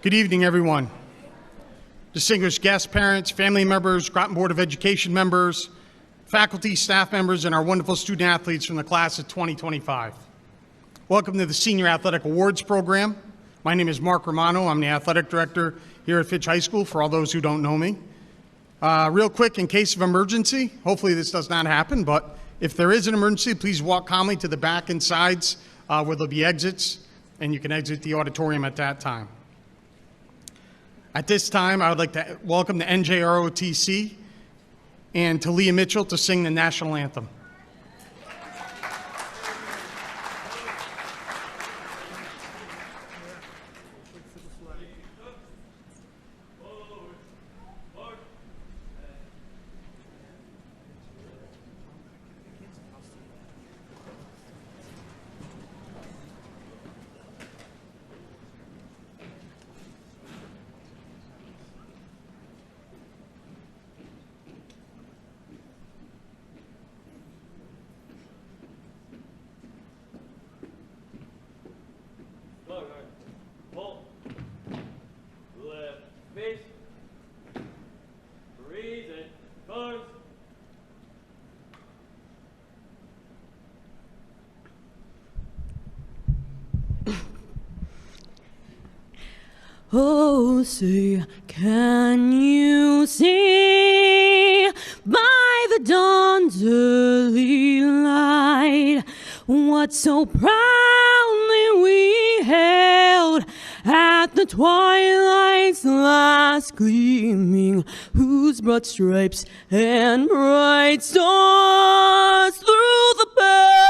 Good evening, everyone. Distinguished guests, parents, family members, Groton Board of Education members, faculty, staff members, and our wonderful student athletes from the class of 2025. Welcome to the Senior Athletic Awards Program. My name is Mark Romano. I'm the athletic director here at Fitch High School, for all those who don't know me. Real quick, in case of emergency, hopefully this does not happen, but if there is an emergency, please walk calmly to the back and sides where there'll be exits, and you can exit the auditorium at that time. At this time, I would like to welcome the NJROTC and Talia Mitchell to sing the national anthem. Oh, say, can you see by the dawn's early light what so proudly we hailed at the twilight's last gleaming, whose broad stripes and bright stars through the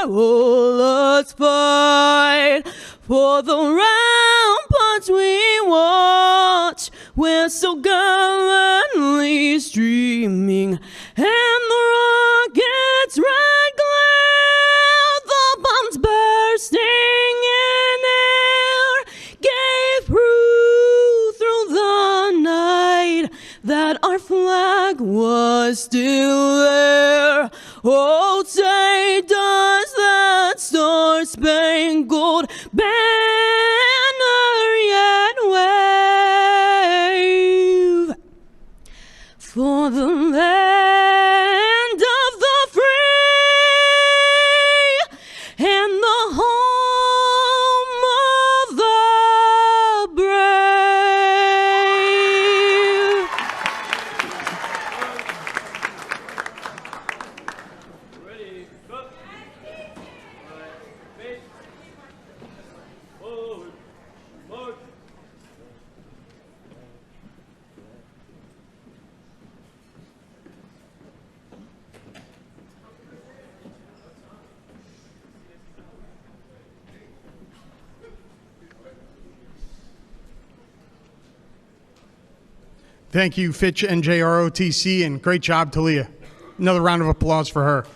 perilous fight for the ramparts we watch were so gallantly streaming, and the rockets' red glare, the bombs bursting in air, gave proof through the night that our flag was still there. Oh, say, does that star-spangled banner yet wave for the land of the free and the home of the brave? Ready, go. Face. Forward. March. Thank you, Fitch NJROTC, and great job, Talia. Another round of applause for her.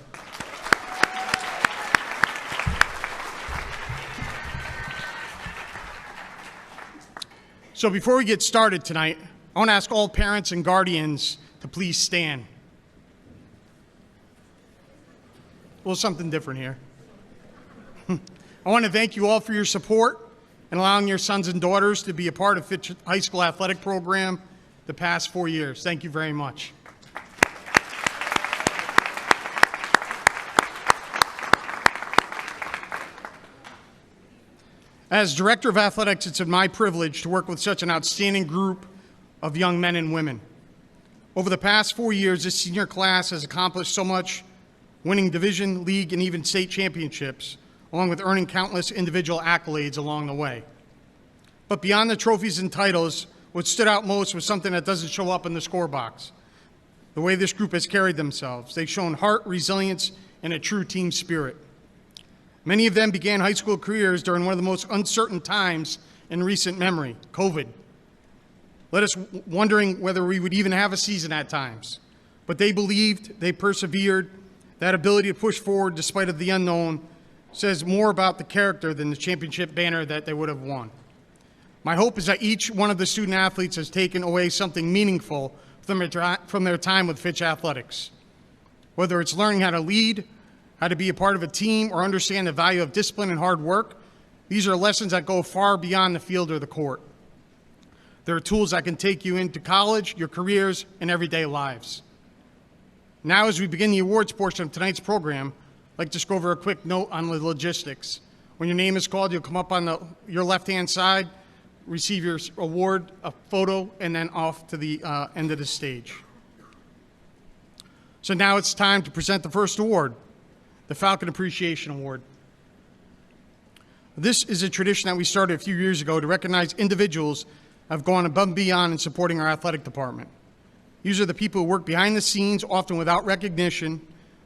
So before we get started tonight, I want to ask all parents and guardians to please stand. A little something different here. I want to thank you all for your support and allowing your sons and daughters to be a part of Fitch High School athletic program the past 4 years. Thank you very much. As Director of Athletics, it's been my privilege to work with such an outstanding group of young men and women. Over the past 4 years, this senior class has accomplished so much, winning division, league, and even state championships, along with earning countless individual accolades along the way. But beyond the trophies and titles, what stood out most was something that doesn't show up in the score box: the way this group has carried themselves. They've shown heart, resilience, and a true team spirit. Many of them began high school careers during one of the most uncertain times in recent memory, COVID. Let us wondering whether we would even have a season at times. But they believed, they persevered. That ability to push forward despite of the unknown says more about the character than the championship banner that they would have won. My hope is that each one of the student athletes has taken away something meaningful from their time with Fitch Athletics. Whether it's learning how to lead, how to be a part of a team, or understand the value of discipline and hard work, these are lessons that go far beyond the field or the court. There are tools that can take you into college, your careers, and everyday lives. Now, as we begin the awards portion of tonight's program, I'd like to just go over a quick note on the logistics. When your name is called, you'll come up on your left-hand side, receive your award, a photo, and then off to the end of the stage. So now it's time to present the first award, the Falcon Appreciation Award. This is a tradition that we started a few years ago to recognize individuals who have gone above and beyond in supporting our athletic department. These are the people who work behind the scenes, often without recognition,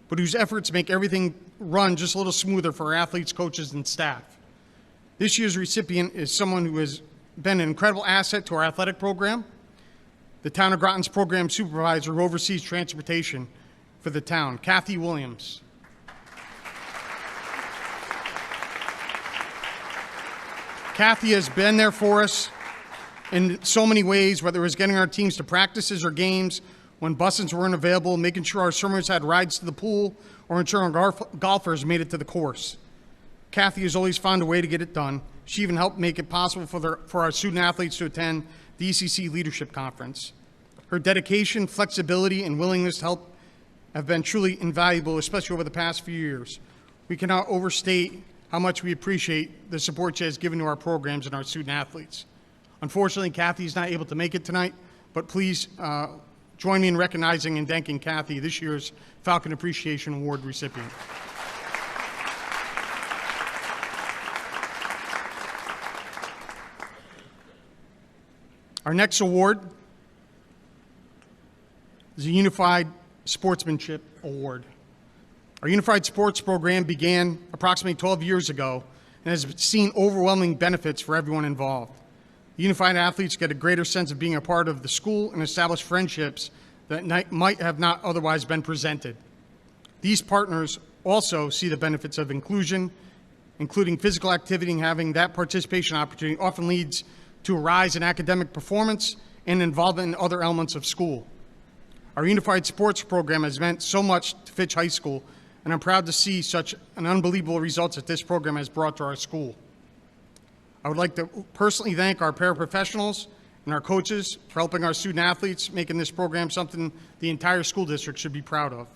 but whose efforts make everything run just a little smoother for our athletes, coaches, and staff. This year's recipient is someone who has been an incredible asset to our athletic program, the Town of Groton's program supervisor who oversees transportation for the town, Kathy Williams. Kathy has been there for us in so many ways, whether it was getting our teams to practices or games when buses weren't available, making sure our swimmers had rides to the pool, or ensuring golfers made it to the course. Kathy has always found a way to get it done. She even helped make it possible for our student athletes to attend the ECC Leadership Conference. Her dedication, flexibility, and willingness to help have been truly invaluable, especially over the past few years. We cannot overstate how much we appreciate the support she has given to our programs and our student athletes. Unfortunately, Kathy is not able to make it tonight, but please join me in recognizing and thanking Kathy, this year's Falcon Appreciation Award recipient. Our next award is a Unified Sportsmanship Award. Our Unified Sports program began approximately 12 years ago and has seen overwhelming benefits for everyone involved. The Unified athletes get a greater sense of being a part of the school and establish friendships that might have not otherwise been presented. These partners also see the benefits of inclusion, including physical activity, and having that participation opportunity often leads to a rise in academic performance and involvement in other elements of school. Our Unified Sports program has meant so much to Fitch High School, and I'm proud to see such an unbelievable results that this program has brought to our school. I would like to personally thank our paraprofessionals and our coaches for helping our student athletes, making this program something the entire school district should be proud of.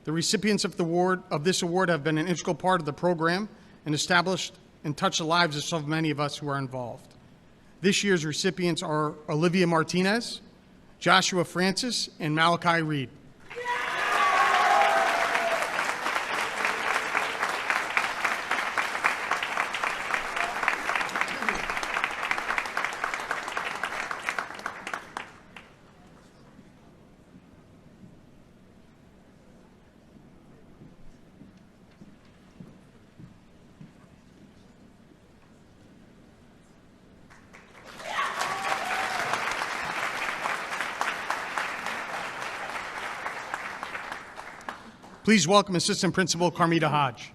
The recipients of this award have been an integral part of the program and established and touched the lives of so many of us who are involved. This year's recipients are Olivia Martinez, Joshua Francis, and Malachi Reed. Please welcome Assistant Principal Carmita Hodge.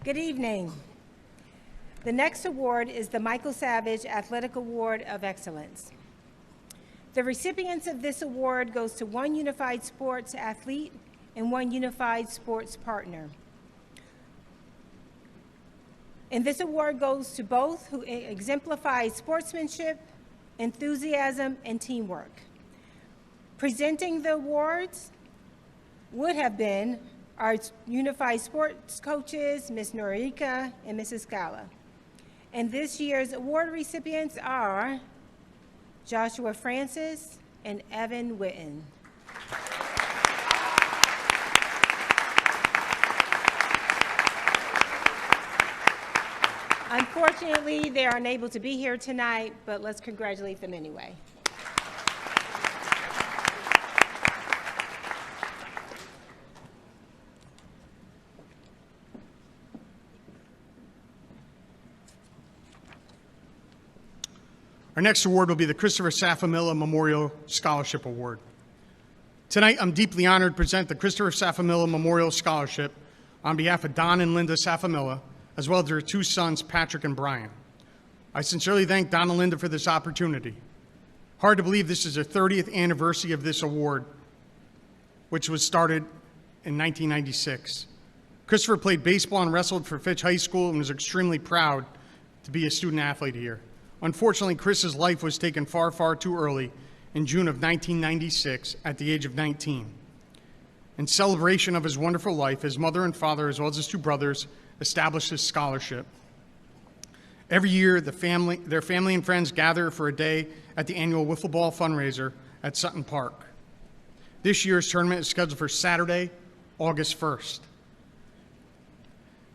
Good evening. The next award is the Michael Savage Athletic Award of Excellence. The recipients of this award goes to one Unified Sports athlete and one Unified Sports partner. And this award goes to both who exemplify sportsmanship, enthusiasm, and teamwork. Presenting the awards would have been our Unified Sports coaches, Ms. Norika and Mrs. Scala. And this year's award recipients are Joshua Francis and Evan Witten. Unfortunately, they are unable to be here tonight, but let's congratulate them anyway. Our next award will be the Christopher Safamilla Memorial Scholarship Award. Tonight, I'm deeply honored to present the Christopher Safamilla Memorial Scholarship on behalf of Don and Linda Safamilla, as well as their two sons, Patrick and Brian. I sincerely thank Don and Linda for this opportunity. Hard to believe this is the 30th anniversary of this award, which was started in 1996. Christopher played baseball and wrestled for Fitch High School and was extremely proud to be a student athlete here. Unfortunately, Chris's life was taken far, far too early in June of 1996 at the age of 19. In celebration of his wonderful life, his mother and father, as well as his two brothers, established his scholarship. Every year, their family and friends gather for a day at the annual wiffle ball fundraiser at Sutton Park. This year's tournament is scheduled for Saturday, August 1st.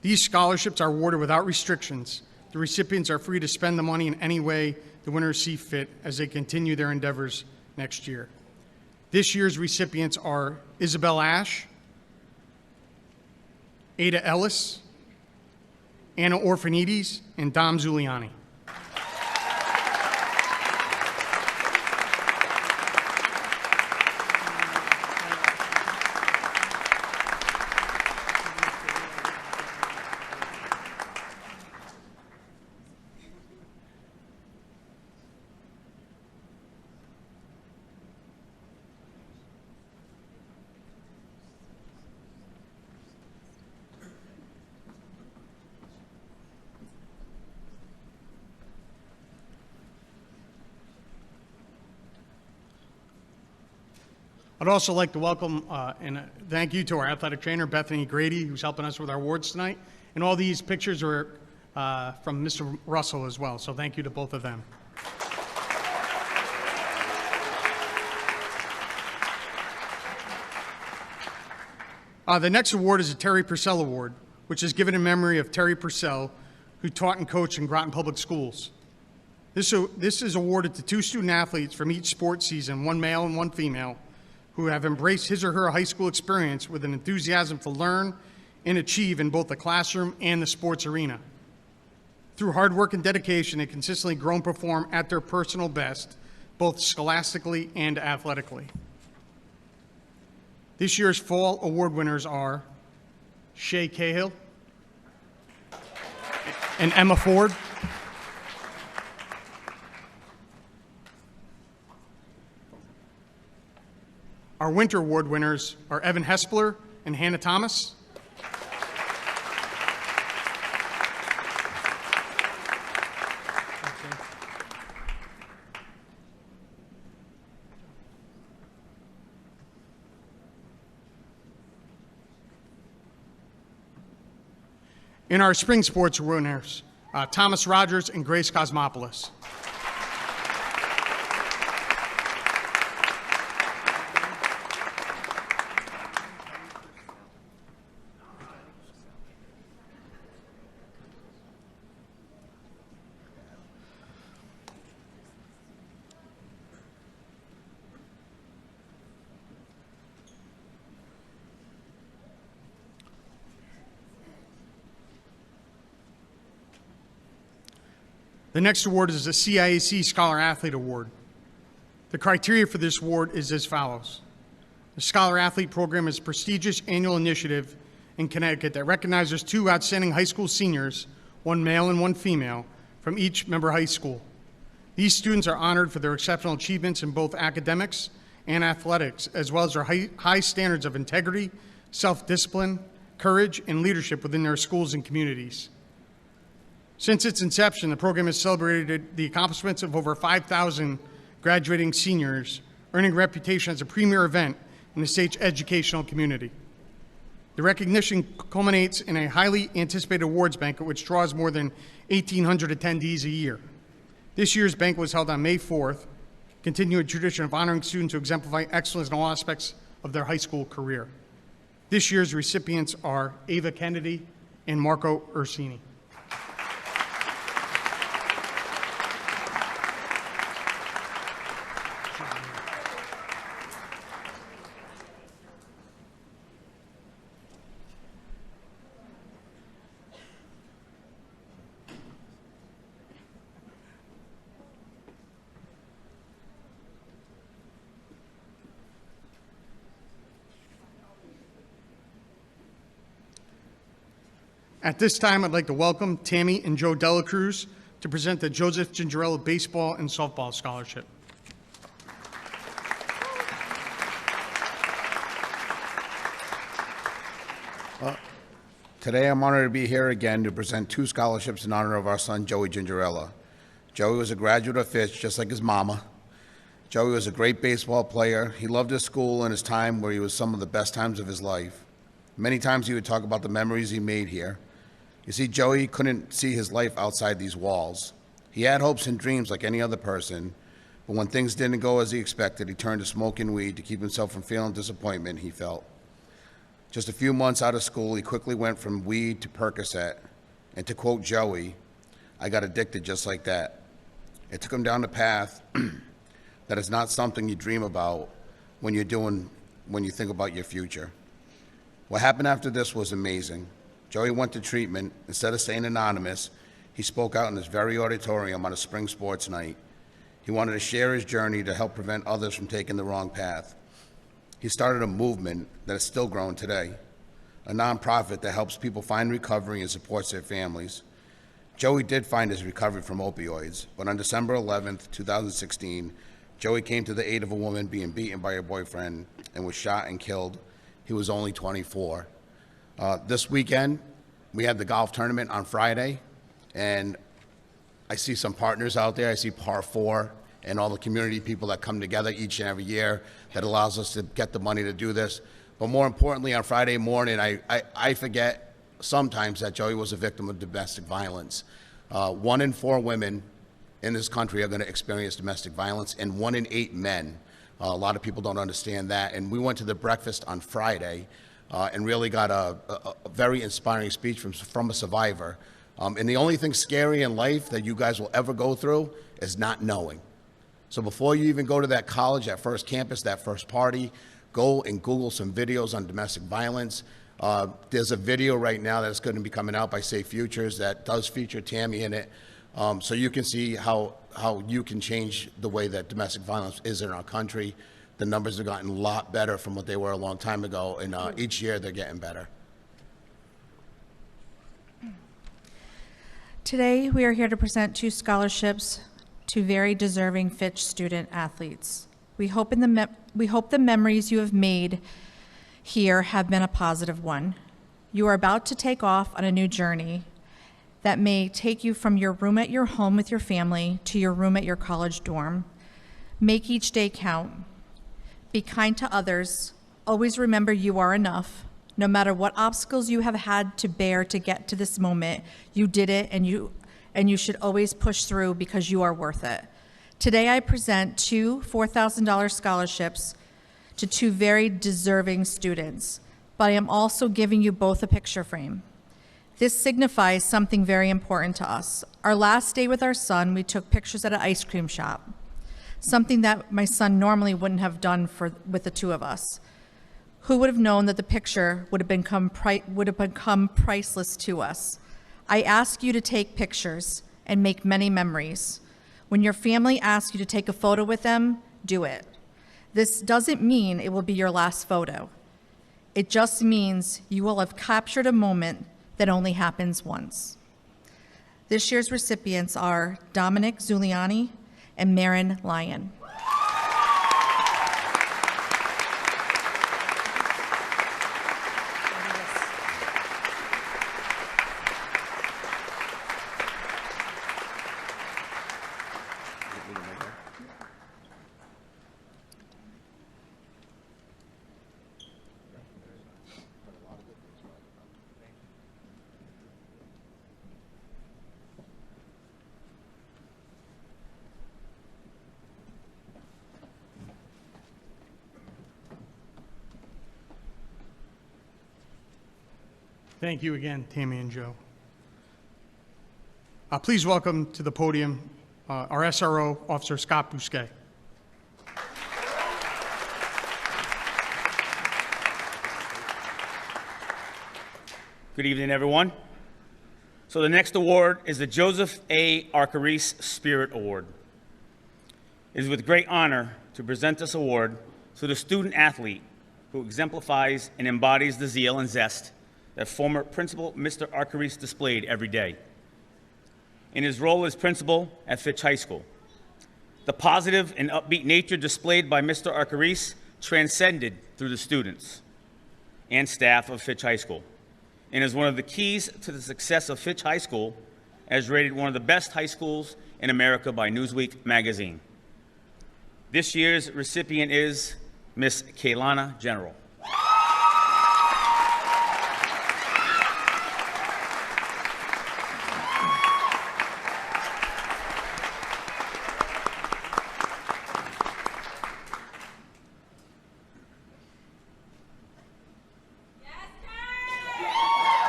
These scholarships are awarded without restrictions. The recipients are free to spend the money in any way the winners see fit as they continue their endeavors next year. This year's recipients are Isabel Ash, Ada Ellis, Anna Orphanides, and Dom Zuliani. I'd also like to welcome and thank you to our athletic trainer, Bethany Grady, who's helping us with our awards tonight. And all these pictures are from Mr. Russell as well, so thank you to both of them. The next award is a Terry Purcell Award, which is given in memory of Terry Purcell, who taught and coached in Groton Public Schools. This is awarded to two student athletes from each sports season, one male and one female, who have embraced his or her high school experience with an enthusiasm to learn and achieve in both the classroom and the sports arena. Through hard work and dedication, they consistently grow and perform at their personal best, both scholastically and athletically. This year's fall award winners are Shay Cahill and Emma Ford. Our winter award winners are Evan Hespler and Hannah Thomas. In our spring sports winners, Thomas Rogers and Grace Cosmopoulos. The next award is the CIAC Scholar Athlete Award. The criteria for this award is as follows. The Scholar Athlete Program is a prestigious annual initiative in Connecticut that recognizes two outstanding high school seniors, one male and one female, from each member high school. These students are honored for their exceptional achievements in both academics and athletics, as well as their high standards of integrity, self-discipline, courage, and leadership within their schools and communities. Since its inception, the program has celebrated the accomplishments of over 5,000 graduating seniors, earning a reputation as a premier event in the state's educational community. The recognition culminates in a highly anticipated awards banquet, which draws more than 1,800 attendees a year. This year's banquet was held on May 4th, continuing a tradition of honoring students who exemplify excellence in all aspects of their high school career. This year's recipients are Ava Kennedy and Marco Ursini. At this time, I'd like to welcome Tammy and Joe Delacruz to present the Joseph Gingerella Baseball and Softball Scholarship. Today, I'm honored to be here again to present 2 scholarships in honor of our son, Joey Gingerella. Joey was a graduate of Fitch, just like his mama. Joey was a great baseball player. He loved his school and his time where he was some of the best times of his life. Many times he would talk about the memories he made here. You see, Joey couldn't see his life outside these walls. He had hopes and dreams like any other person, but when things didn't go as he expected, he turned to smoke and weed to keep himself from feeling disappointment he felt. Just a few months out of school, he quickly went from weed to Percocet, and to quote Joey, "I got addicted just like that." It took him down the path that is not something you dream about when you think about your future. What happened after this was amazing. Joey went to treatment. Instead of staying anonymous, he spoke out in this very auditorium on a spring sports night. He wanted to share his journey to help prevent others from taking the wrong path. He started a movement that is still growing today, a nonprofit that helps people find recovery and supports their families. Joey did find his recovery from opioids, but on December 11th, 2016, Joey came to the aid of a woman being beaten by her boyfriend and was shot and killed. He was only 24. This weekend, we had the golf tournament on Friday, and I see some partners out there. I see Par 4 and all the community people that come together each and every year that allows us to get the money to do this. But more importantly, on Friday morning, I forget sometimes that Joey was a victim of domestic violence. 1 in 4 women in this country are going to experience domestic violence, and 1 in 8 men. A lot of people don't understand that. And we went to the breakfast on Friday and really got a very inspiring speech from a survivor. And the only thing scary in life that you guys will ever go through is not knowing. So before you even go to that college, that first campus, that first party, go and Google some videos on domestic violence. There's a video right now that's going to be coming out by Safe Futures that does feature Tammy in it. So you can see how you can change the way that domestic violence is in our country. The numbers have gotten a lot better from what they were a long time ago, and each year they're getting better. Today, we are here to present 2 scholarships to very deserving Fitch student athletes. We hope the memories you have made here have been a positive one. You are about to take off on a new journey that may take you from your room at your home with your family to your room at your college dorm. Make each day count. Be kind to others. Always remember you are enough. No matter what obstacles you have had to bear to get to this moment, you did it, and you should always push through because you are worth it. Today I present 2 $4,000 scholarships to 2 very deserving students, but I am also giving you both a picture frame. This signifies something very important to us. Our last day with our son, we took pictures at an ice cream shop, something that my son normally wouldn't have done with the 2 of us. Who would have known that the picture would have become priceless to us? I ask you to take pictures and make many memories. When your family asks you to take a photo with them, do it. This doesn't mean it will be your last photo. It just means you will have captured a moment that only happens once. This year's recipients are Dominic Zuliani and Marin Lyon. Thank you again, Tammy and Joe. Please welcome to the podium our SRO, Officer Scott Bousquet. Good evening, everyone. So the next award is the Joseph A. Arcarice Spirit Award. It is with great honor to present this award to the student athlete who exemplifies and embodies the zeal and zest that former Principal Mr. Arcarice displayed every day. In his role as principal at Fitch High School, the positive and upbeat nature displayed by Mr. Arcarice transcended through the students and staff of Fitch High School, and is one of the keys to the success of Fitch High School, as rated one of the best high schools in America by Newsweek magazine. This year's recipient is Miss Kaylana General.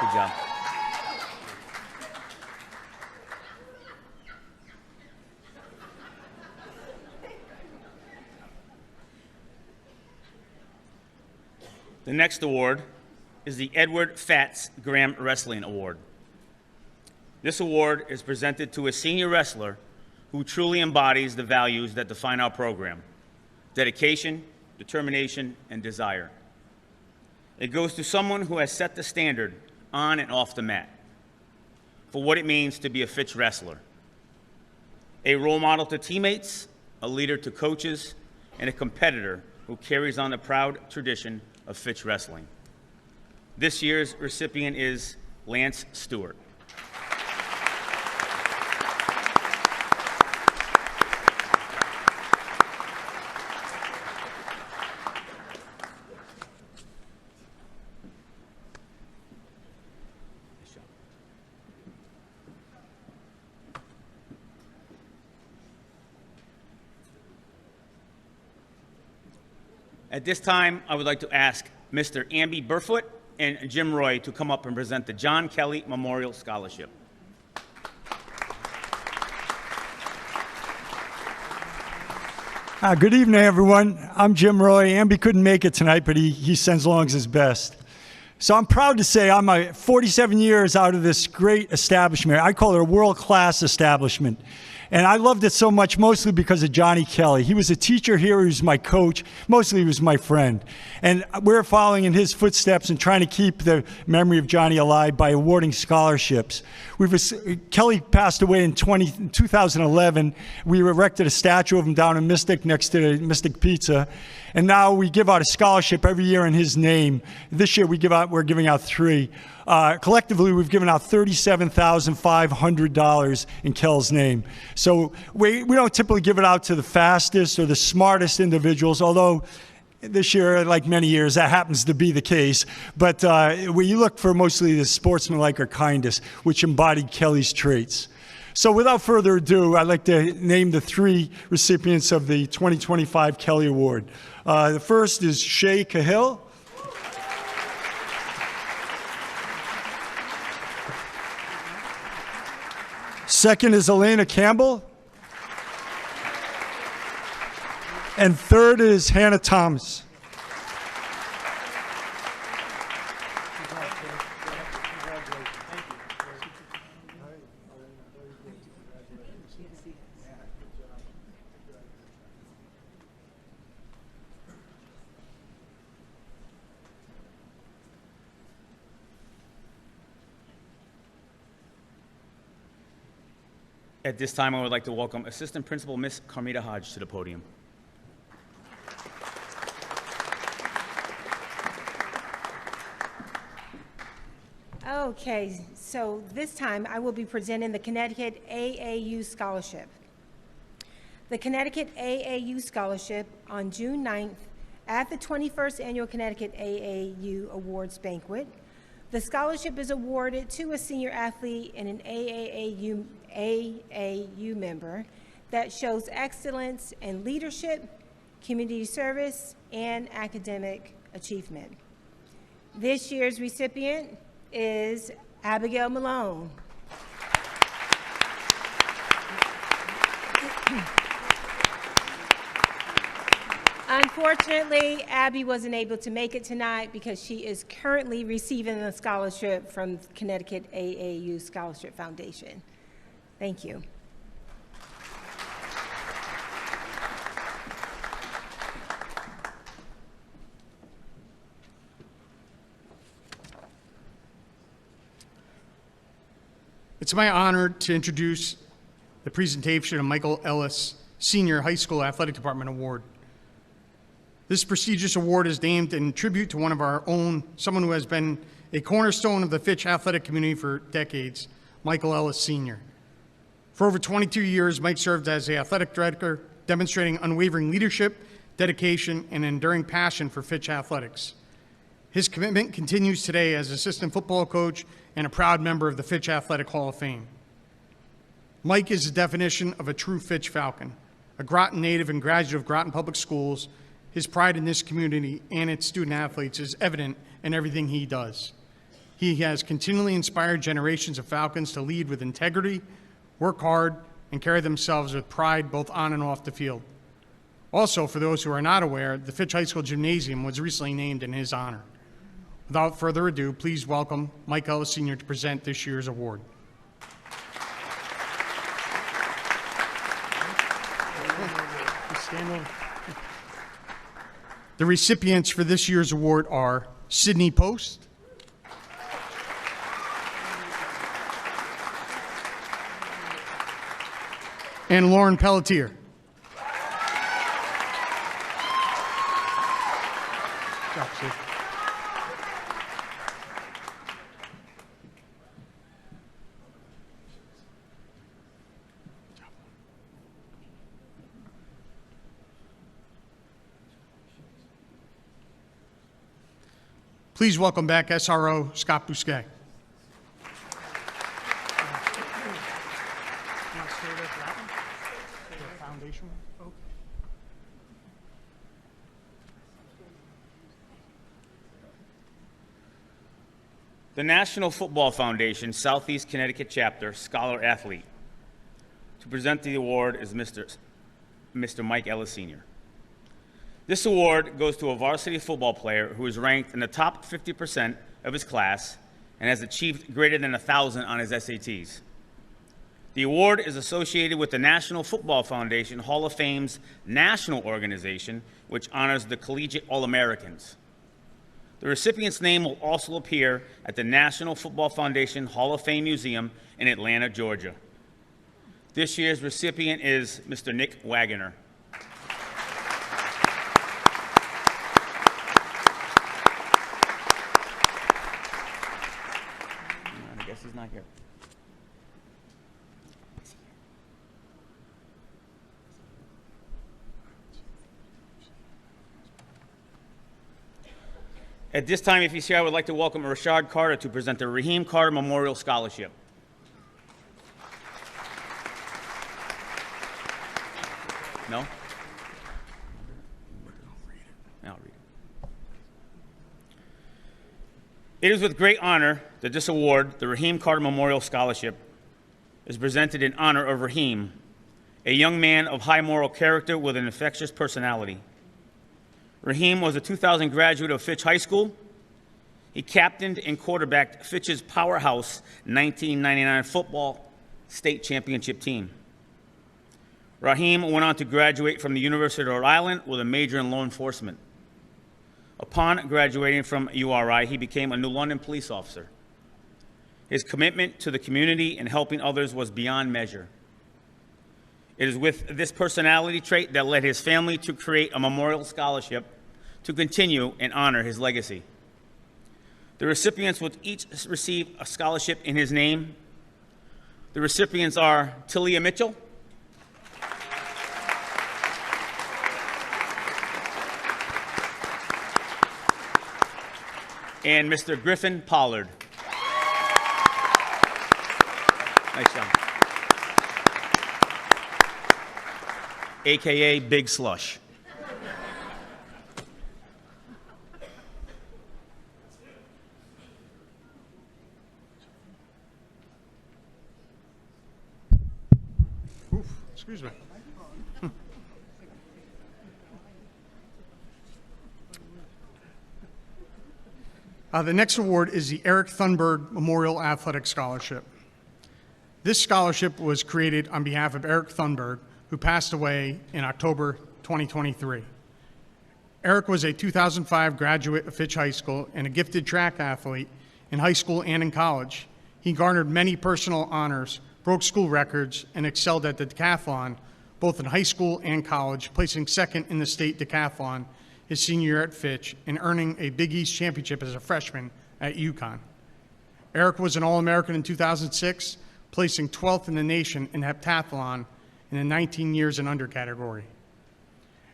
Good job. The next award is the Edward Fatts Graham Wrestling Award. This award is presented to a senior wrestler who truly embodies the values that define our program: dedication, determination, and desire. It goes to someone who has set the standard on and off the mat for what it means to be a Fitch wrestler. A role model to teammates, a leader to coaches, and a competitor who carries on the proud tradition of Fitch wrestling. This year's recipient is Lance Stewart. At this time, I would like to ask Mr. Amby Burfoot and Jim Roy to come up and present the John Kelly Memorial Scholarship. Good evening, everyone. I'm Jim Roy. Amby couldn't make it tonight, but he sends along his best. So I'm proud to say I'm 47 years out of this great establishment. I call it a world-class establishment. And I loved it so much, mostly because of Johnny Kelly. He was a teacher here. He was my coach. Mostly he was my friend. And we're following in his footsteps and trying to keep the memory of Johnny alive by awarding scholarships. Kelly passed away in 2011. We erected a statue of him down in Mystic next to the Mystic Pizza. And now we give out a scholarship every year in his name. This year we're giving out 3. Collectively, we've given out $37,500 in Kel's name. So we don't typically give it out to the fastest or the smartest individuals, although this year, like many years, that happens to be the case. But we look for mostly the sportsmanlike or kindness, which embodied Kelly's traits. So without further ado, I'd like to name the 3 recipients of the 2025 Kelly Award. The first is Shay Cahill. Second is Elena Campbell. And third is Hannah Thomas. At this time, I would like to welcome Assistant Principal Miss Carmita Hodge to the podium. Okay, so this time I will be presenting the Connecticut AAU Scholarship. The Connecticut AAU Scholarship on June 9th at the 21st Annual Connecticut AAU Awards Banquet. The scholarship is awarded to a senior athlete and an AAU member that shows excellence in leadership, community service, and academic achievement. This year's recipient is Abigail Malone. Unfortunately, Abby wasn't able to make it tonight because she is currently receiving a scholarship from Connecticut AAU Scholarship Foundation. Thank you. It's my honor to introduce the presentation of Michael Ellis Senior High School Athletic Department Award. This prestigious award is named in tribute to one of our own, someone who has been a cornerstone of the Fitch athletic community for decades, Michael Ellis Sr. For over 22 years, Mike served as the athletic director, demonstrating unwavering leadership, dedication, and enduring passion for Fitch athletics. His commitment continues today as assistant football coach and a proud member of the Fitch Athletic Hall of Fame. Mike is the definition of a true Fitch Falcon, a Groton native and graduate of Groton Public Schools. His pride in this community and its student athletes is evident in everything he does. He has continually inspired generations of Falcons to lead with integrity, work hard, and carry themselves with pride both on and off the field. Also, for those who are not aware, the Fitch High School Gymnasium was recently named in his honor. Without further ado, please welcome Mike Ellis Sr. to present this year's award. Stand over. The recipients for this year's award are Sydney Post, and Lauren Pelletier. Good job, Sid. Please welcome back SRO Scott Bousquet. The National Football Foundation Southeast Connecticut Chapter Scholar Athlete. To present the award is Mr. Mike Ellis Sr. This award goes to a varsity football player who is ranked in the top 50% of his class and has achieved greater than 1,000 on his SATs. The award is associated with the National Football Foundation Hall of Fame's national organization, which honors the collegiate All-Americans. The recipient's name will also appear at the National Football Foundation Hall of Fame Museum in Atlanta, Georgia. This year's recipient is Mr. Nick Wagoner. I guess he's not here. At this time, if he's here, I would like to welcome Rashad Carter to present the Raheem Carter Memorial Scholarship. No? I'll read it. It is with great honor that this award, the Raheem Carter Memorial Scholarship, is presented in honor of Raheem, a young man of high moral character with an infectious personality. Raheem was a 2000 graduate of Fitch High School. He captained and quarterbacked Fitch's powerhouse 1999 football state championship team. Raheem went on to graduate from the University of Rhode Island with a major in law enforcement. Upon graduating from URI, he became a New London police officer. His commitment to the community and helping others was beyond measure. It is with this personality trait that led his family to create a memorial scholarship to continue and honor his legacy. The recipients will each receive a scholarship in his name. The recipients are Talia Mitchell, and Mr. Griffin Pollard. Nice job. AKA Big Slush. Oof, excuse me. The next award is the Eric Thunberg Memorial Athletic Scholarship. This scholarship was created on behalf of Eric Thunberg, who passed away in October 2023. Eric was a 2005 graduate of Fitch High School and a gifted track athlete in high school and in college. He garnered many personal honors, broke school records, and excelled at the decathlon, both in high school and college, placing second in the state decathlon his senior year at Fitch and earning a Big East championship as a freshman at UConn. Eric was an All-American in 2006, placing 12th in the nation in heptathlon in the 19 years and under category.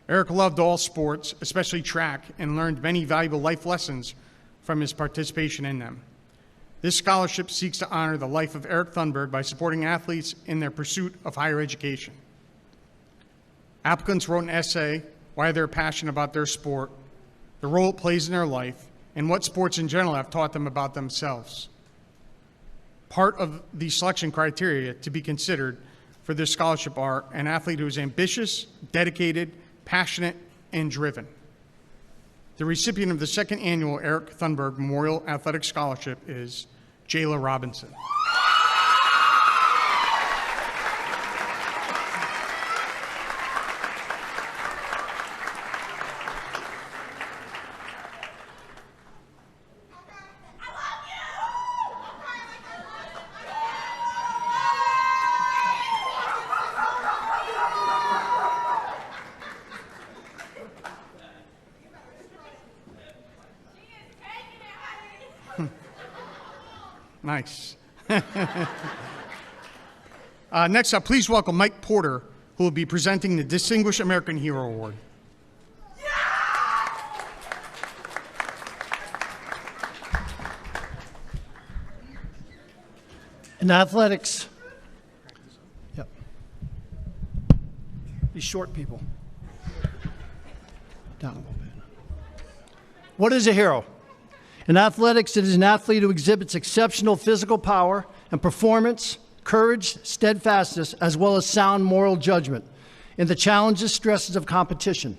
Eric loved all sports, especially track, and learned many valuable life lessons from his participation in them. This scholarship seeks to honor the life of Eric Thunberg by supporting athletes in their pursuit of higher education. Applicants wrote an essay, why they're passionate about their sport, the role it plays in their life, and what sports in general have taught them about themselves. Part of the selection criteria to be considered for this scholarship are an athlete who is ambitious, dedicated, passionate, and driven. The recipient of the second annual Eric Thunberg Memorial Athletic Scholarship is Jayla Robinson. Nice. Next up, please welcome Mike Porter, who will be presenting the Distinguished American Hero Award. In athletics, yep. These short people. Down a little bit. What is a hero? In athletics, it is an athlete who exhibits exceptional physical power and performance, courage, steadfastness, as well as sound moral judgment in the challenges, stresses of competition.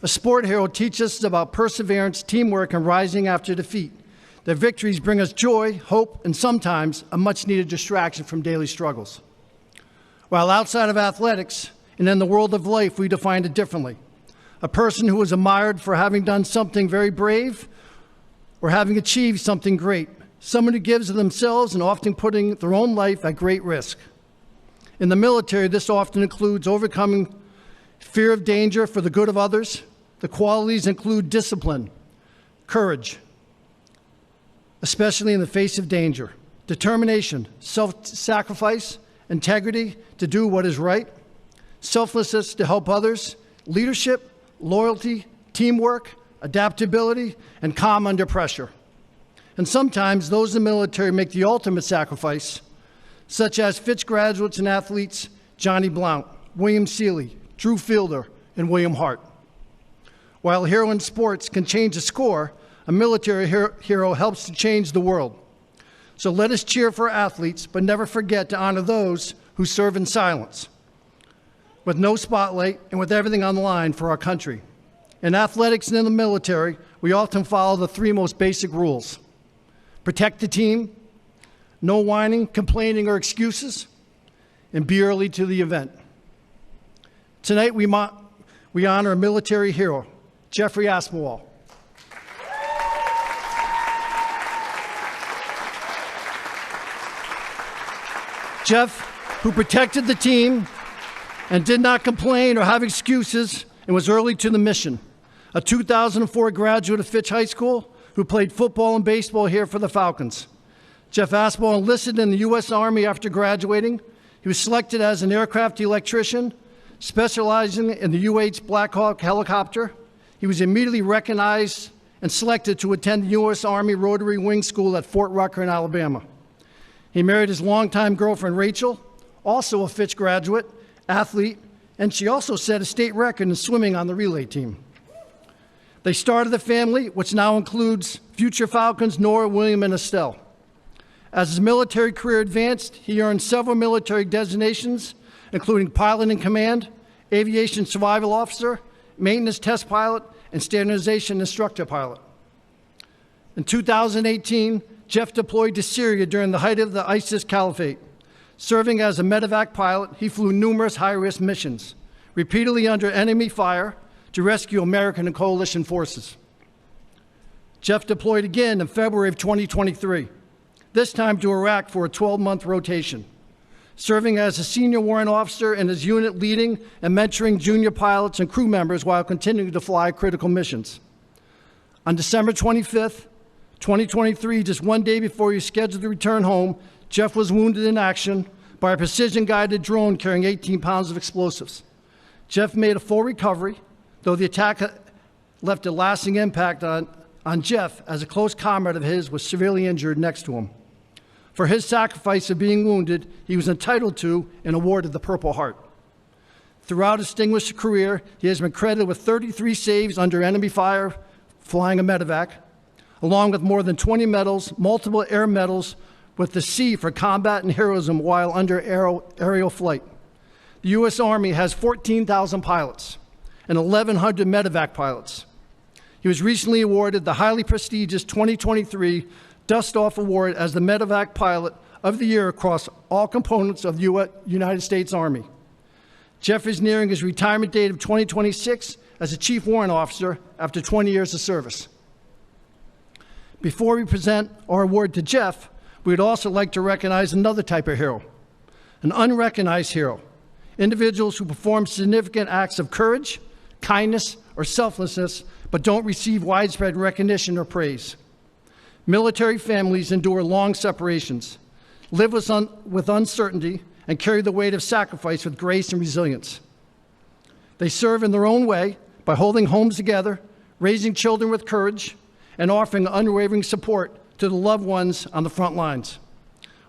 A sport hero teaches us about perseverance, teamwork, and rising after defeat. Their victories bring us joy, hope, and sometimes a much-needed distraction from daily struggles. While outside of athletics and in the world of life, we define it differently. A person who is admired for having done something very brave or having achieved something great. Someone who gives of themselves and often putting their own life at great risk. In the military, this often includes overcoming fear of danger for the good of others. The qualities include discipline, courage, especially in the face of danger, determination, self-sacrifice, integrity to do what is right, selflessness to help others, leadership, loyalty, teamwork, adaptability, and calm under pressure. And sometimes those in the military make the ultimate sacrifice, such as Fitch graduates and athletes Johnny Blount, William Seeley, Drew Fielder, and William Hart. While a hero in sports can change a score, a military hero helps to change the world. So let us cheer for athletes, but never forget to honor those who serve in silence, with no spotlight and with everything on the line for our country. In athletics and in the military, we often follow the three most basic rules. Protect the team, no whining, complaining, or excuses, and be early to the event. Tonight, we honor a military hero, Jeffrey Aspinwall. Jeff, who protected the team and did not complain or have excuses and was early to the mission. A 2004 graduate of Fitch High School who played football and baseball here for the Falcons. Jeff Aspinwall enlisted in the U.S. Army after graduating. He was selected as an aircraft electrician, specializing in the UH Black Hawk helicopter. He was immediately recognized and selected to attend the U.S. Army Rotary Wing School at Fort Rucker in Alabama. He married his longtime girlfriend, Rachel, also a Fitch graduate, athlete, and she also set a state record in swimming on the relay team. They started a family, which now includes future Falcons Nora, William, and Estelle. As his military career advanced, he earned several military designations, including pilot in command, aviation survival officer, maintenance test pilot, and standardization instructor pilot. In 2018, Jeff deployed to Syria during the height of the ISIS caliphate. Serving as a medevac pilot, he flew numerous high-risk missions, repeatedly under enemy fire, to rescue American and coalition forces. Jeff deployed again in February of 2023, this time to Iraq for a 12-month rotation. serving as a senior warrant officer in his unit, leading and mentoring junior pilots and crew members while continuing to fly critical missions. On December 25th, 2023, just one day before he was scheduled to return home, Jeff was wounded in action by a precision-guided drone carrying 18 pounds of explosives. Jeff made a full recovery, though the attack left a lasting impact on Jeff, as a close comrade of his was severely injured next to him. For his sacrifice of being wounded, he was entitled to and awarded the Purple Heart. Throughout his distinguished career, he has been credited with 33 saves under enemy fire, flying a medevac, along with more than 20 medals, multiple air medals, with the C for combat and heroism while under aerial flight. The U.S. Army has 14,000 pilots and 1,100 medevac pilots. He was recently awarded the highly prestigious 2023 Dust Off Award as the Medevac Pilot of the Year across all components of the United States Army. Jeff is nearing his retirement date of 2026 as a Chief Warrant Officer after 20 years of service. Before we present our award to Jeff, we'd also like to recognize another type of hero, an unrecognized hero, individuals who perform significant acts of courage, kindness, or selflessness, but don't receive widespread recognition or praise. Military families endure long separations, live with uncertainty, and carry the weight of sacrifice with grace and resilience. They serve in their own way by holding homes together, raising children with courage, and offering unwavering support to the loved ones on the front lines.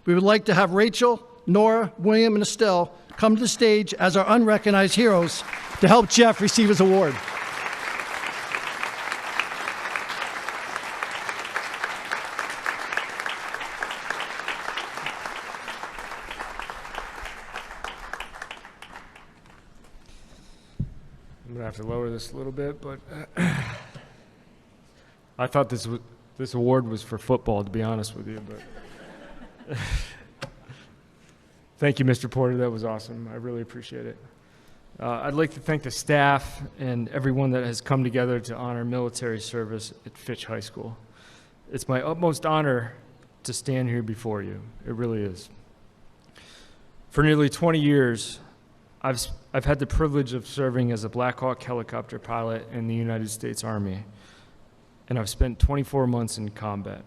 We would like to have Rachel, Nora, William, and Estelle come to the stage as our unrecognized heroes to help Jeff receive his award. I'm gonna have to lower this a little bit, but I thought this award was for football, to be honest with you. But thank you, Mr. Porter. That was awesome. I really appreciate it. I'd like to thank the staff and everyone that has come together to honor military service at Fitch High School. It's my utmost honor to stand here before you. It really is. For nearly 20 years, I've had the privilege of serving as a Black Hawk helicopter pilot in the United States Army, and I've spent 24 months in combat.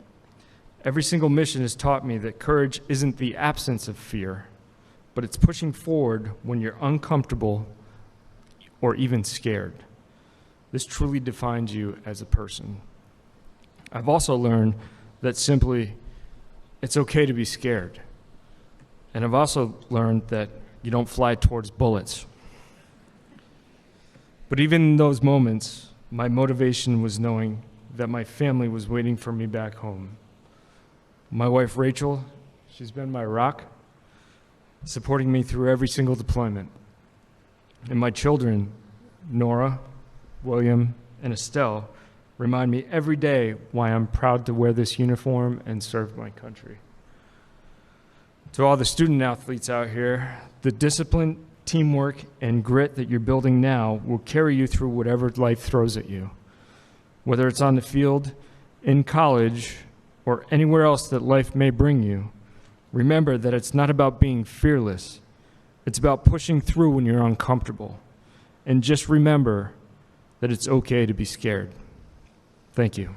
Every single mission has taught me that courage isn't the absence of fear, but it's pushing forward when you're uncomfortable or even scared. This truly defines you as a person. I've also learned that simply, it's okay to be scared. And I've also learned that you don't fly towards bullets. But even in those moments, my motivation was knowing that my family was waiting for me back home. My wife, Rachel, she's been my rock, supporting me through every single deployment. And my children, Nora, William, and Estelle, remind me every day why I'm proud to wear this uniform and serve my country. To all the student athletes out here, the discipline, teamwork, and grit that you're building now will carry you through whatever life throws at you. Whether it's on the field, in college, or anywhere else that life may bring you, remember that it's not about being fearless. It's about pushing through when you're uncomfortable. And just remember that it's okay to be scared. Thank you.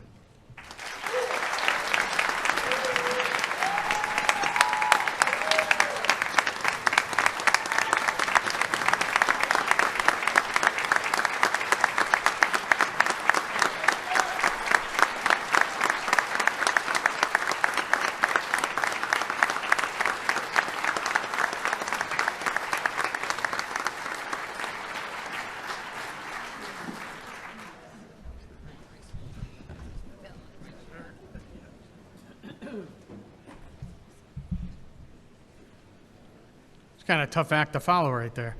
It's kind of a tough act to follow right there.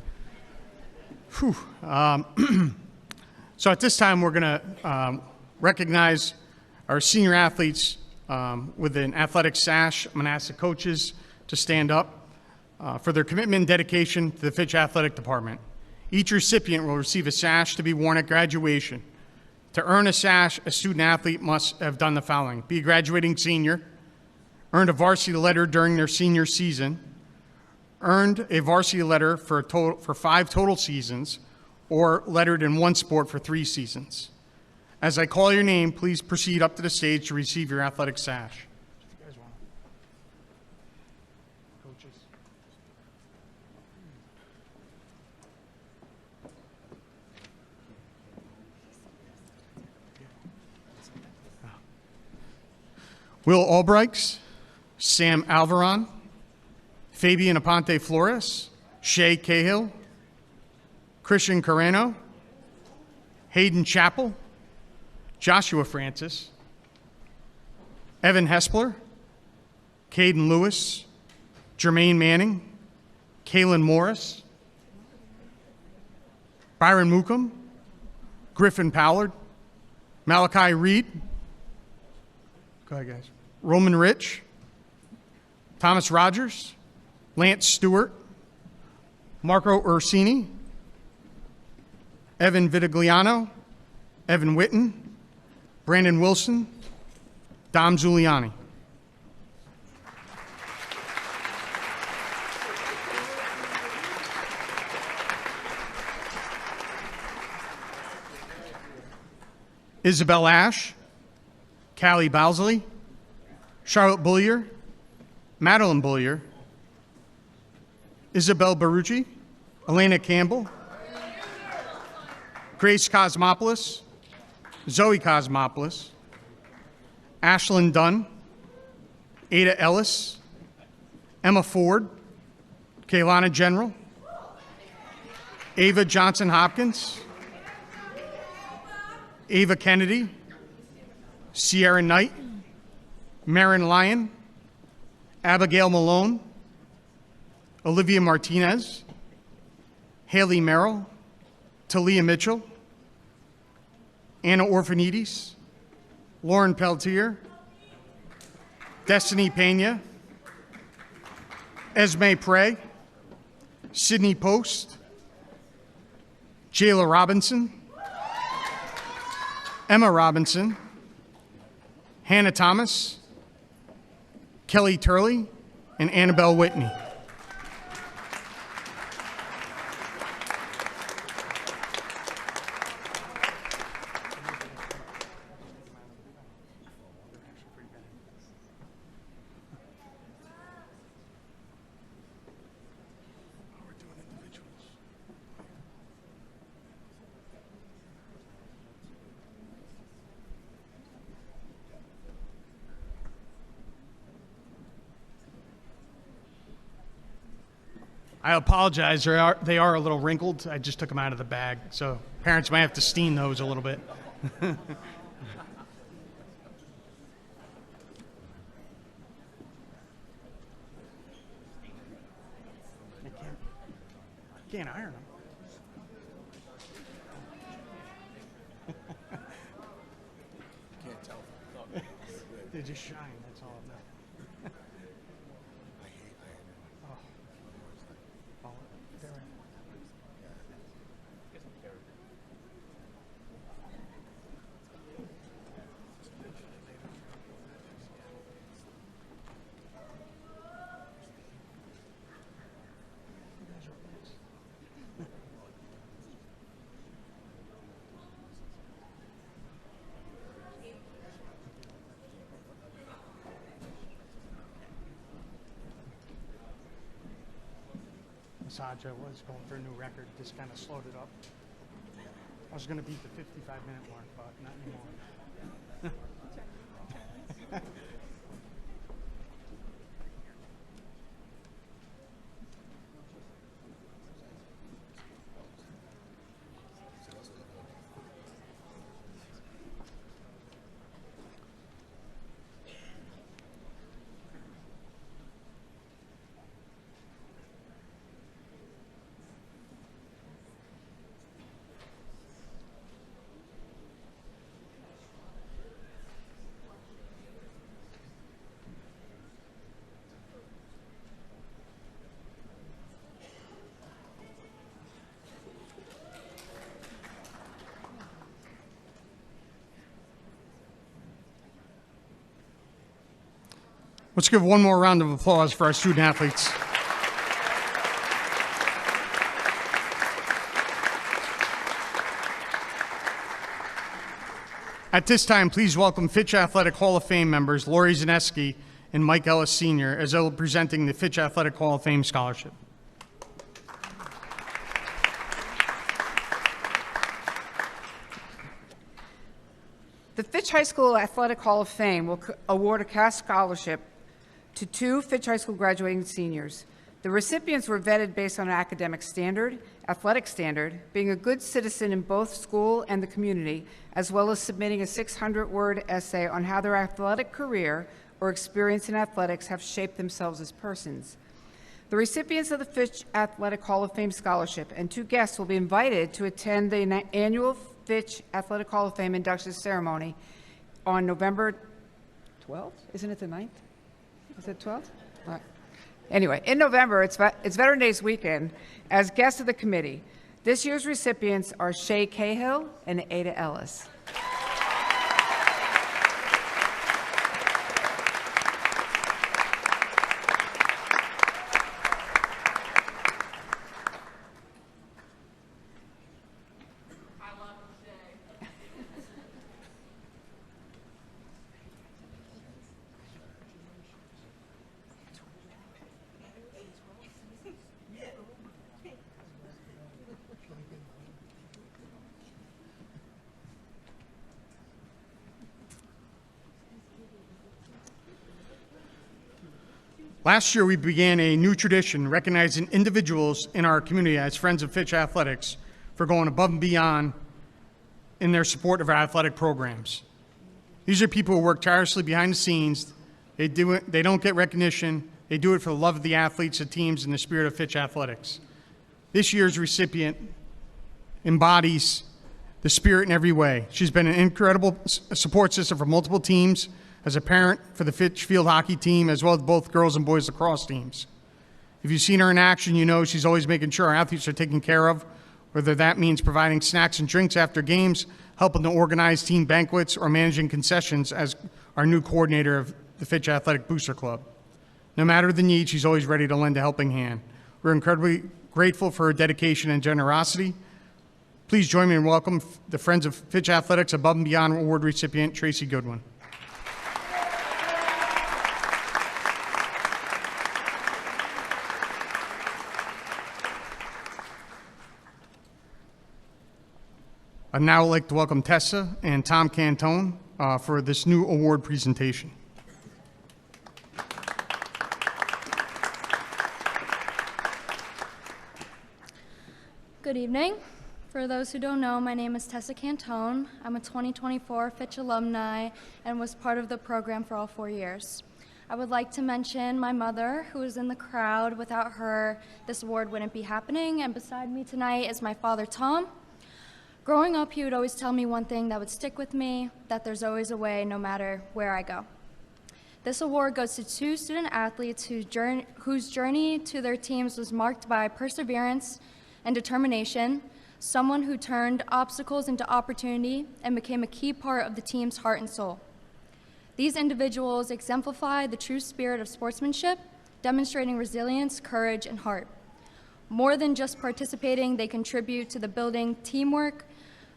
Whew. So at this time, we're going to recognize our senior athletes with an athletic sash. I'm going to ask the coaches to stand up for their commitment and dedication to the Fitch Athletic Department. Each recipient will receive a sash to be worn at graduation. To earn a sash, a student athlete must have done the following: be a graduating senior, earned a varsity letter during their senior season, earned a varsity letter for 5 total seasons, or lettered in one sport for 3 seasons. As I call your name, please proceed up to the stage to receive your athletic sash. Will Albrights, Sam Alvaron, Fabian Aponte Flores, Shay Cahill, Christian Carreno, Hayden Chappell, Joshua Francis, Evan Hespler, Caden Lewis, Jermaine Manning, Kaylin Morris, Byron Mookum, Griffin Pollard, Malachi Reed, go ahead, guys, Roman Rich, Thomas Rogers, Lance Stewart, Marco Ursini, Evan Vitigliano, Evan Witten, Brandon Wilson, Dom Zuliani. Isabel Ash, Callie Bowsley, Charlotte Bullier, Madeline Bullier, Isabel Barucci, Elena Campbell, Grace Cosmopoulos, Zoe Cosmopoulos, Ashlyn Dunn, Ada Ellis, Emma Ford, Kaylana General, Ava Johnson Hopkins, Ava Kennedy, Sierra Knight, Marin Lyon, Abigail Malone, Olivia Martinez, Haley Merrill, Talia Mitchell, Anna Orphanides, Lauren Peltier, Destiny Pena, Esme Prey, Sydney Post, Jayla Robinson, Emma Robinson, Hannah Thomas, Kelly Turley, and Annabelle Whitney. I apologize, they are a little wrinkled. I just took them out of the bag, so parents might have to steam those a little bit. I can't iron them. Can't tell. They just shine, that's all. Massaja was going for a new record. This kind of slowed it up. I was going to beat the 55-minute mark, but not anymore. Let's give one more round of applause for our student athletes. At this time, please welcome Fitch Athletic Hall of Fame members Lori Zaneski and Mike Ellis Sr. as they're presenting the Fitch Athletic Hall of Fame Scholarship. The Fitch High School Athletic Hall of Fame will award a cash scholarship to 2 Fitch High School graduating seniors. The recipients were vetted based on an academic standard, athletic standard, being a good citizen in both school and the community, as well as submitting a 600-word essay on how their athletic career or experience in athletics have shaped themselves as persons. The recipients of the Fitch Athletic Hall of Fame Scholarship and 2 guests will be invited to attend the annual Fitch Athletic Hall of Fame induction ceremony on November 12th? Isn't it the 9th? Is it 12th? All right. Anyway, in November, it's Veteran Days weekend, as guests of the committee. This year's recipients are Shay Cahill and Ada Ellis. Last year, we began a new tradition recognizing individuals in our community as Friends of Fitch Athletics for going above and beyond in their support of our athletic programs. These are people who work tirelessly behind the scenes. They don't get recognition. They do it for the love of the athletes, the teams, and the spirit of Fitch Athletics. This year's recipient embodies the spirit in every way. She's been an incredible support system for multiple teams, as a parent for the Fitch field hockey team, as well as both girls and boys lacrosse teams. If you've seen her in action, you know she's always making sure our athletes are taken care of, whether that means providing snacks and drinks after games, helping to organize team banquets, or managing concessions as our new coordinator of the Fitch Athletic Booster Club. No matter the need, she's always ready to lend a helping hand. We're incredibly grateful for her dedication and generosity. Please join me in welcome the Friends of Fitch Athletics Above and Beyond Award recipient, Tracy Goodwin. I'd now like to welcome Tessa and Tom Cantone for this new award presentation. Good evening. For those who don't know, my name is Tessa Cantone. I'm a 2024 Fitch alumni and was part of the program for all 4 years. I would like to mention my mother, who is in the crowd. Without her, this award wouldn't be happening. And beside me tonight is my father, Tom. Growing up, he would always tell me one thing that would stick with me, that there's always a way no matter where I go. This award goes to 2 student athletes whose journey to their teams was marked by perseverance and determination, someone who turned obstacles into opportunity and became a key part of the team's heart and soul. These individuals exemplify the true spirit of sportsmanship, demonstrating resilience, courage, and heart. More than just participating, they contribute to the building teamwork,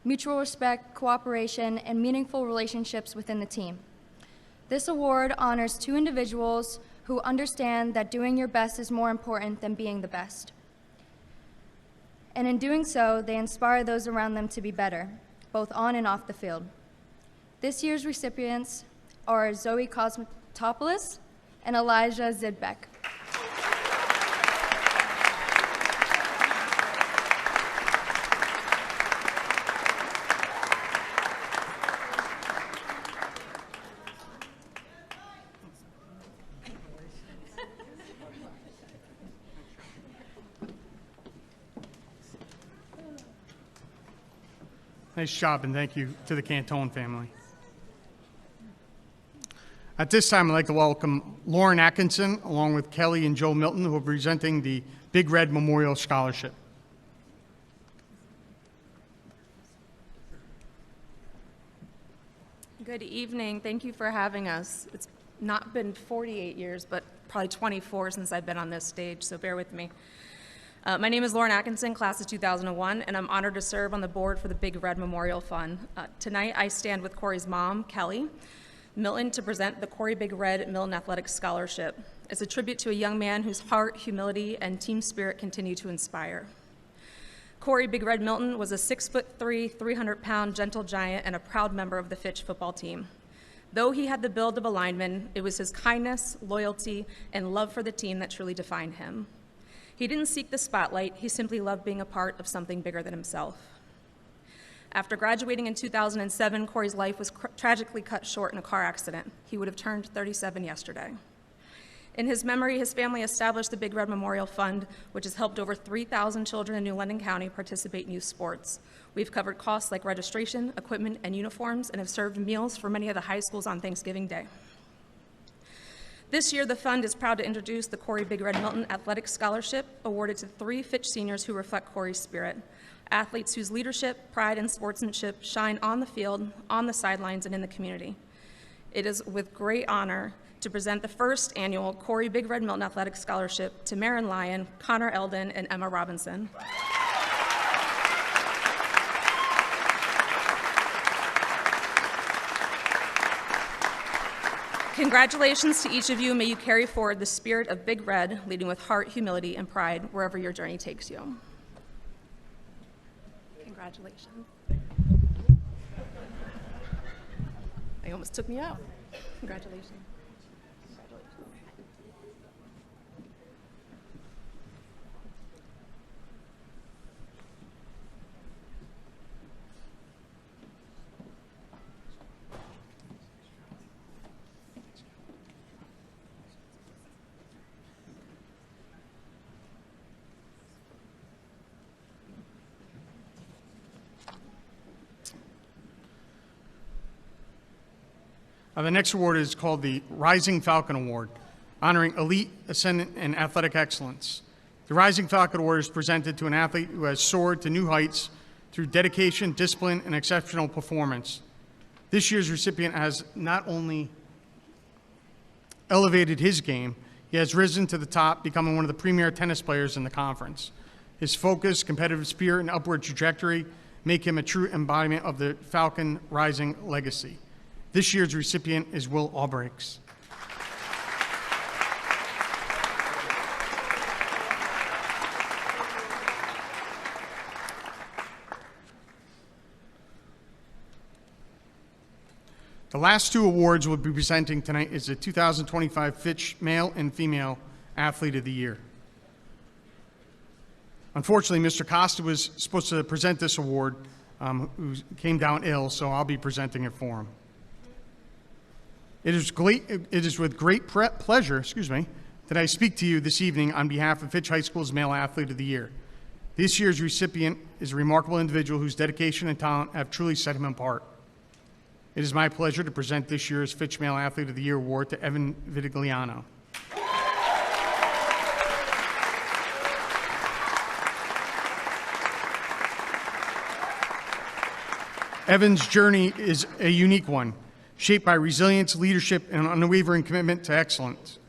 mutual respect, cooperation, and meaningful relationships within the team. This award honors 2 individuals who understand that doing your best is more important than being the best. And in doing so, they inspire those around them to be better, both on and off the field. This year's recipients are Zoe Cosmetopoulos and Elijah Zidbeck. Nice job, and thank you to the Cantone family. At this time, I'd like to welcome Lauren Atkinson, along with Kelly and Joe Milton, who are presenting the Big Red Memorial Scholarship. Good evening. Thank you for having us. It's not been 48 years, but probably 24 since I've been on this stage, so bear with me. My name is Lauren Atkinson, class of 2001, and I'm honored to serve on the board for the Big Red Memorial Fund. Tonight, I stand with Corey's mom, Kelly Milton, to present the Corey Big Red Milton Athletics Scholarship. It's a tribute to a young man whose heart, humility, and team spirit continue to inspire. Corey Big Red Milton was a 6'3", 300-pound gentle giant and a proud member of the Fitch football team. Though he had the build of a lineman, it was his kindness, loyalty, and love for the team that truly defined him. He didn't seek the spotlight, he simply loved being a part of something bigger than himself. After graduating in 2007, Corey's life was tragically cut short in a car accident. He would have turned 37 yesterday. In his memory, his family established the Big Red Memorial Fund, which has helped over 3,000 children in New London County participate in youth sports. We've covered costs like registration, equipment, and uniforms, and have served meals for many of the high schools on Thanksgiving Day. This year, the fund is proud to introduce the Corey Big Red Milton Athletic Scholarship, awarded to 3 Fitch seniors who reflect Corey's spirit, athletes whose leadership, pride, and sportsmanship shine on the field, on the sidelines, and in the community. It is with great honor to present the first annual Corey Big Red Milton Athletic Scholarship to Marin Lyon, Connor Eldon, and Emma Robinson. Congratulations to each of you. May you carry forward the spirit of Big Red, leading with heart, humility, and pride wherever your journey takes you. Congratulations. They almost took me out. Congratulations. The next award is called the Rising Falcon Award, honoring elite, ascendant, and athletic excellence. The Rising Falcon Award is presented to an athlete who has soared to new heights through dedication, discipline, and exceptional performance. This year's recipient has not only elevated his game, he has risen to the top, becoming one of the premier tennis players in the conference. His focus, competitive spirit, and upward trajectory make him a true embodiment of the Falcon Rising legacy. This year's recipient is Will Albrechts. The last 2 awards we'll be presenting tonight is the 2025 Fitch Male and Female Athlete of the Year. Unfortunately, Mr. Costa was supposed to present this award, who came down ill, so I'll be presenting it for him. It is with great pleasure, that I speak to you this evening on behalf of Fitch High School's Male Athlete of the Year. This year's recipient is a remarkable individual whose dedication and talent have truly set him apart. It is my pleasure to present this year's Fitch Male Athlete of the Year award to Evan Vitigliano. Evan's journey is a unique one, shaped by resilience, leadership, and an unwavering commitment to excellence.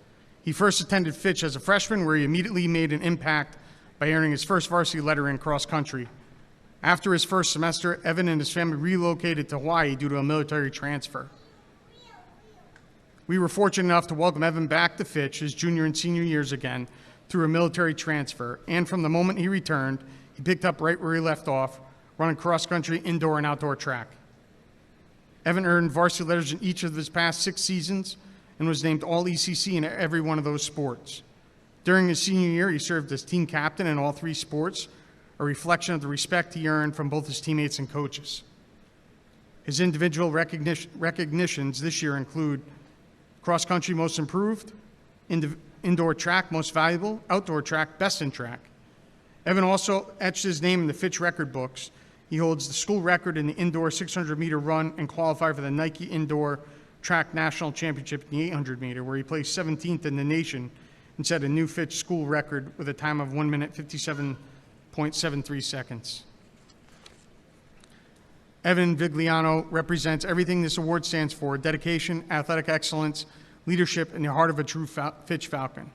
He first attended Fitch as a freshman, where he immediately made an impact by earning his first varsity letter in cross country. After his first semester, Evan and his family relocated to Hawaii due to a military transfer. We were fortunate enough to welcome Evan back to Fitch his junior and senior years again through a military transfer, and from the moment he returned, he picked up right where he left off, running cross country, indoor, and outdoor track. Evan earned varsity letters in each of his past 6 seasons and was named All-ECC in every one of those sports. During his senior year, he served as team captain in all 3 sports, a reflection of the respect he earned from both his teammates and coaches. His individual recognitions this year include cross-country Most Improved, indoor track Most Valuable, outdoor track Best in Track. Evan also etched his name in the Fitch record books. He holds the school record in the indoor 600-meter run and qualified for the Nike Indoor Track National Championship in the 800-meter, where he placed 17th in the nation and set a new Fitch school record with a time of 1 minute 57.73 seconds. Evan Vigliano represents everything this award stands for: dedication, athletic excellence, leadership, and the heart of a true Fitch Falcon.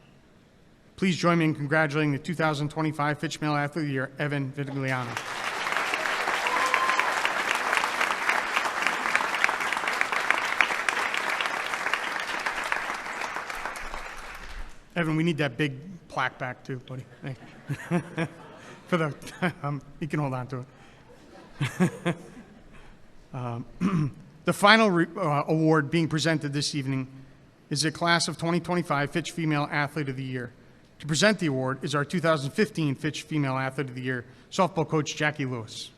Please Please join me in congratulating the 2025 Fitch Male Athlete of the Year, Evan Vitigliano. Evan, we need that big plaque back too, buddy. Thank you. For the, you can hold on to it. The final award being presented this evening is the Class of 2025 Fitch Female Athlete of the Year. To present the award is our 2015 Fitch Female Athlete of the Year, softball coach Jackie Lewis.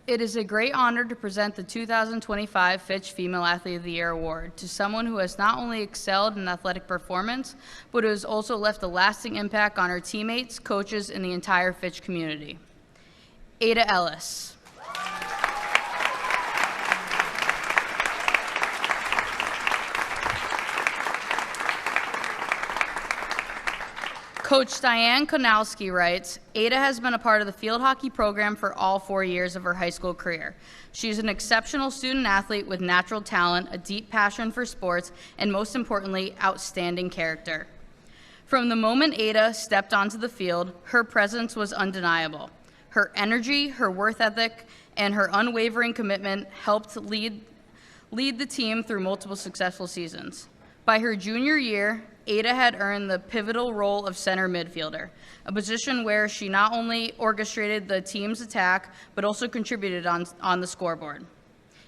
It is a great honor to present the 2025 Fitch Female Athlete of the Year Award to someone who has not only excelled in athletic performance, but who has also left a lasting impact on her teammates, coaches, and the entire Fitch community. Ada Ellis. Coach Diane Konowski writes, Ada has been a part of the field hockey program for all 4 years of her high school career. She is an exceptional student athlete with natural talent, a deep passion for sports, and most importantly, outstanding character. From the moment Ada stepped onto the field, her presence was undeniable. Her energy, her work ethic, and her unwavering commitment helped lead the team through multiple successful seasons. By her junior year, Ada had earned the pivotal role of center midfielder, a position where she not only orchestrated the team's attack, but also contributed on the scoreboard.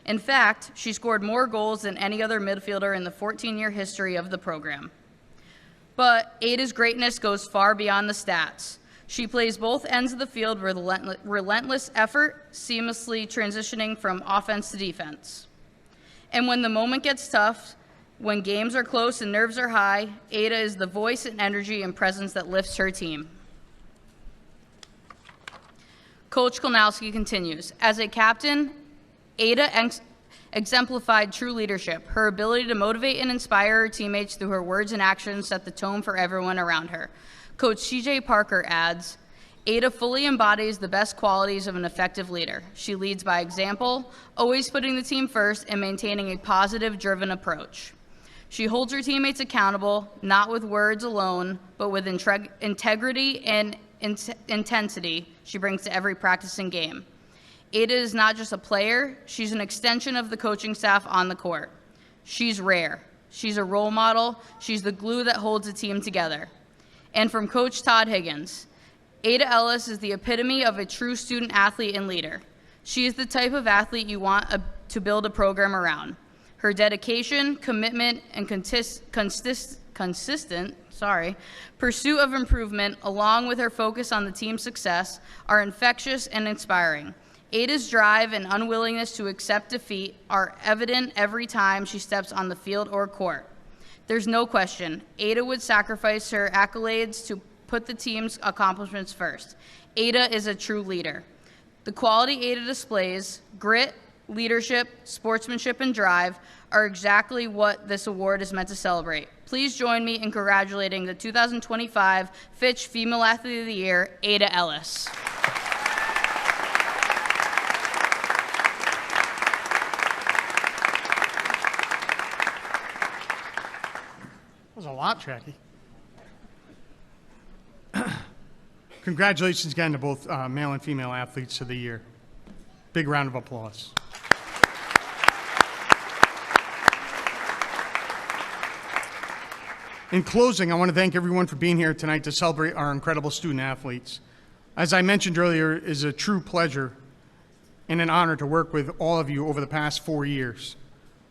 In fact, she scored more goals than any other midfielder in the 14-year history of the program. But Ada's greatness goes far beyond the stats. She plays both ends of the field with relentless effort, seamlessly transitioning from offense to defense. And when the moment gets tough, when games are close and nerves are high, Ada is the voice and energy and presence that lifts her team. Coach Kolnowski continues, as a captain, Ada exemplified true leadership. Her ability to motivate and inspire her teammates through her words and actions set the tone for everyone around her. Coach CJ Parker adds, Ada fully embodies the best qualities of an effective leader. She leads by example, always putting the team first and maintaining a positive, driven approach. She holds her teammates accountable, not with words alone, but with integrity and intensity she brings to every practice and game. Ada is not just a player, she's an extension of the coaching staff on the court. She's rare. She's a role model. She's the glue that holds the team together. And from Coach Todd Higgins, Ada Ellis is the epitome of a true student athlete and leader. She is the type of athlete you want to build a program around. Her dedication, commitment, and consistent pursuit of improvement, along with her focus on the team's success, are infectious and inspiring. Ada's drive and unwillingness to accept defeat are evident every time she steps on the field or court. There's no question, Ada would sacrifice her accolades to put the team's accomplishments first. Ada is a true leader. The quality Ada displays, grit, leadership, sportsmanship, and drive, are exactly what this award is meant to celebrate. Please join me in congratulating the 2025 Fitch Female Athlete of the Year, Ada Ellis. That was a lot, Jackie. Congratulations again to both male and female athletes of the year. Big round of applause. In closing, I want to thank everyone for being here tonight to celebrate our incredible student athletes. As I mentioned earlier, it is a true pleasure and an honor to work with all of you over the past 4 years.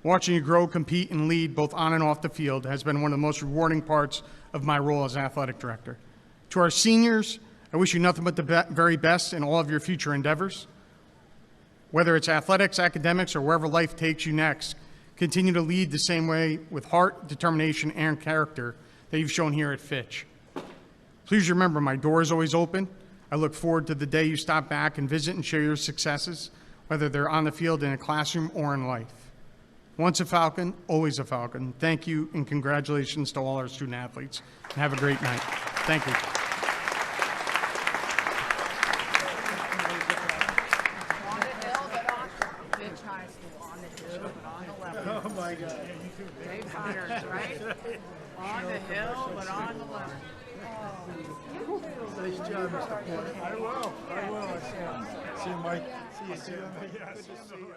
Watching you grow, compete, and lead both on and off the field has been one of the most rewarding parts of my role as athletic director. To our seniors, I wish you nothing but the very best in all of your future endeavors. Whether it's athletics, academics, or wherever life takes you next, continue to lead the same way with heart, determination, and character that you've shown here at Fitch. Please remember, my door is always open. I look forward to the day you stop back and visit and share your successes, whether they're on the field, in a classroom, or in life. Once a Falcon, always a Falcon. Thank you, and congratulations to all our student athletes. And have a great night. Thank you. my God. Dave Connors, right? On the hill, but on the left. Nice job, Mr. Porter. I will. See you, Mike. See you soon. Good to see you.